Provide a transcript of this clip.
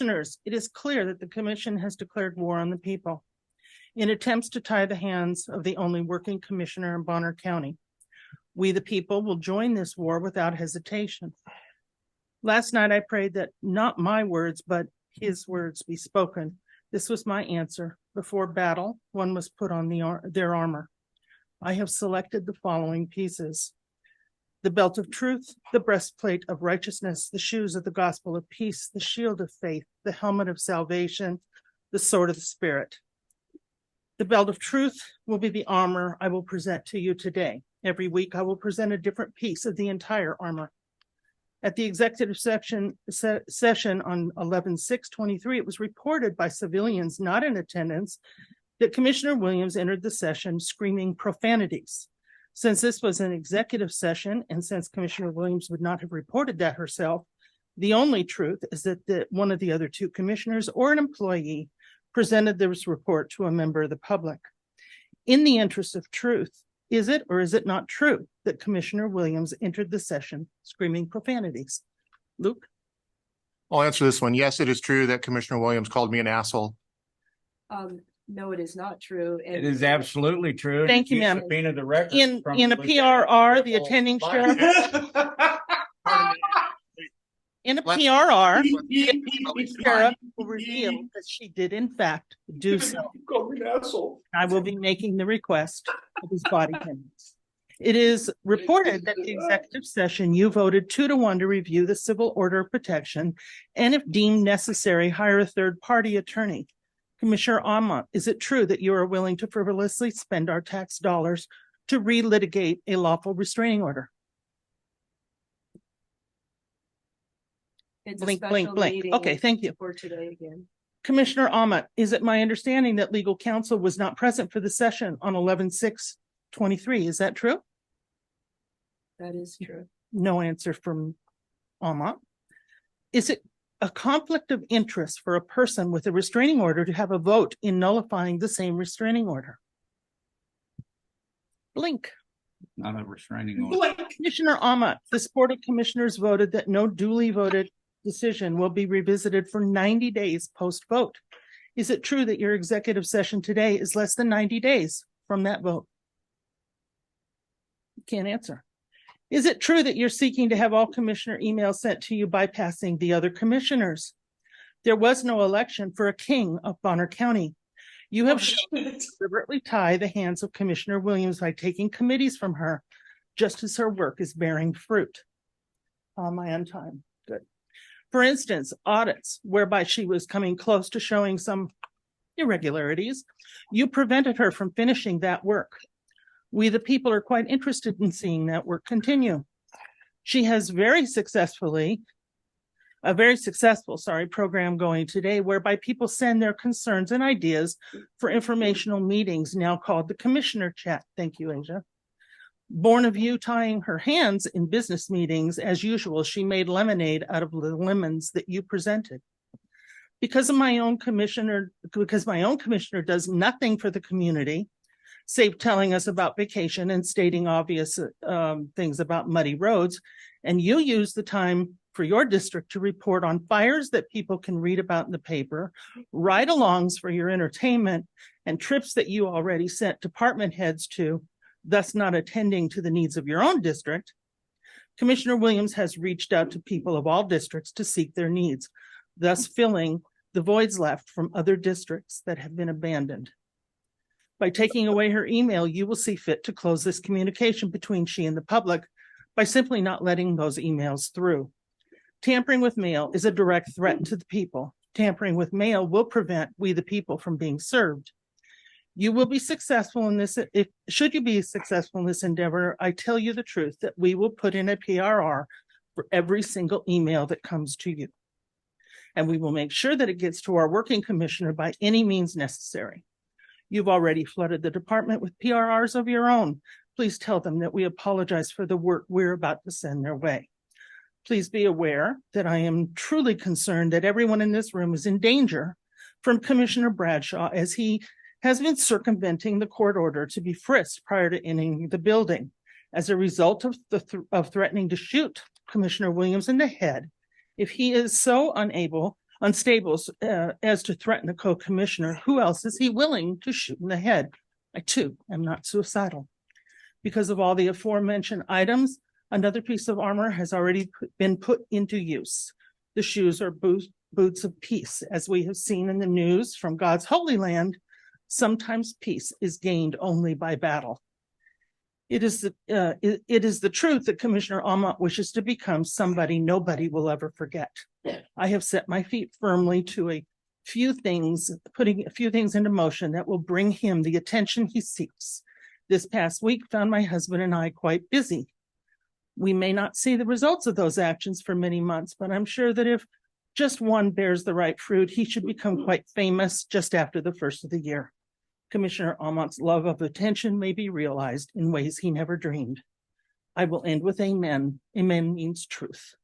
Commissioners, it is clear that the commission has declared war on the people in attempts to tie the hands of the only working commissioner in Bonner County. We, the people, will join this war without hesitation. Last night, I prayed that not my words, but his words be spoken. This was my answer. Before battle, one must put on their armor. I have selected the following pieces: the belt of truth, the breastplate of righteousness, the shoes of the gospel of peace, the shield of faith, the helmet of salvation, the sword of the Spirit. The belt of truth will be the armor I will present to you today. Every week, I will present a different piece of the entire armor. At the executive session on 11/6/23, it was reported by civilians not in attendance that Commissioner Williams entered the session screaming profanities. Since this was an executive session, and since Commissioner Williams would not have reported that herself, the only truth is that one of the other two commissioners or an employee presented this report to a member of the public. In the interest of truth, is it or is it not true that Commissioner Williams entered the session screaming profanities? Luke? I'll answer this one. Yes, it is true that Commissioner Williams called me an asshole. No, it is not true. And it is absolutely true. Thank you, ma'am. Subpoena the record in a PRR, the attending sheriff. In a PRR, the sheriff will reveal that she did in fact do so. I will be making the request of his body cams. It is reported that the executive session, you voted 2-1 to review the civil order of protection, and if deemed necessary, hire a third-party attorney. Commissioner Omodt, is it true that you are willing to frivolously spend our tax dollars to relitigate a lawful restraining order? it's Blink, a blink, special blink. meeting Okay, thank you. for today again. Commissioner Omodt, is it my understanding that legal counsel was not present for the session on 11/6/23? Is that true? That is true. No answer from Omodt. Is it a conflict of interest for a person with a restraining order to have a vote in nullifying the same restraining order? Blink. Not a restraining order. Commissioner Omodt, this Board of Commissioners voted that no duly voted decision will be revisited for 90 days post-vote. Is it true that your executive session today is less than 90 days from that vote? Can't answer. Is it true that you're seeking to have all commissioner emails sent to you bypassing the other commissioners? There was no election for a king of Bonner County. You have deliberately tied the hands of Commissioner Williams by taking committees from her, just as her work is bearing fruit. On my own time. Good. For instance, audits whereby she was coming close to showing some irregularities, you prevented her from finishing that work. We, the people, are quite interested in seeing that work continue. She has a very successful program going today whereby people send their concerns and ideas for informational meetings now called the Commissioner Chat. Thank you, Asia. Born of you tying her hands in business meetings, as usual, she made lemonade out of the lemons that you presented. Because my own commissioner does nothing for the community, save telling us about vacation and stating obvious things about muddy roads, and you use the time for your district to report on fires that people can read about in the paper, ride-alongs for your entertainment, and trips that you already sent department heads to, thus not attending to the needs of your own district. Commissioner Williams has reached out to people of all districts to seek their needs, thus filling the voids left from other districts that have been abandoned. By taking away her email, you will see fit to close this communication between she and the public by simply not letting those emails through. Tampering with mail is a direct threat to the people. Tampering with mail will prevent we the people from being served. You will be successful in this. Should you be successful in this endeavor, I tell you the truth that we will put in a PRR for every single email that comes to you. And we will make sure that it gets to our working commissioner by any means necessary. You've already flooded the department with PRRs of your own. Please tell them that we apologize for the work we're about to send their way. Please be aware that I am truly concerned that everyone in this room is in danger from Commissioner Bradshaw, as he has been circumventing the court order to be frisked prior to entering the building. As a result of threatening to shoot Commissioner Williams in the head, if he is so unable, unstable as to threaten a co-commissioner, who else is he willing to shoot in the head? I too am not suicidal. Because of all the aforementioned items, another piece of armor has already been put into use. The shoes are boots of peace. As we have seen in the news from God's holy land, sometimes peace is gained only by battle. It is the truth that Commissioner Omodt wishes to become somebody nobody will ever forget. I have set my feet firmly to putting a few things into motion that will bring him the attention he seeks. This past week found my husband and I quite busy. We may not see the results of those actions for many months, but I'm sure that if just one bears the right fruit, he should become quite famous just after the first of the year. Commissioner Omodt's love of attention may be realized in ways he never dreamed. I will end with amen. Amen means truth.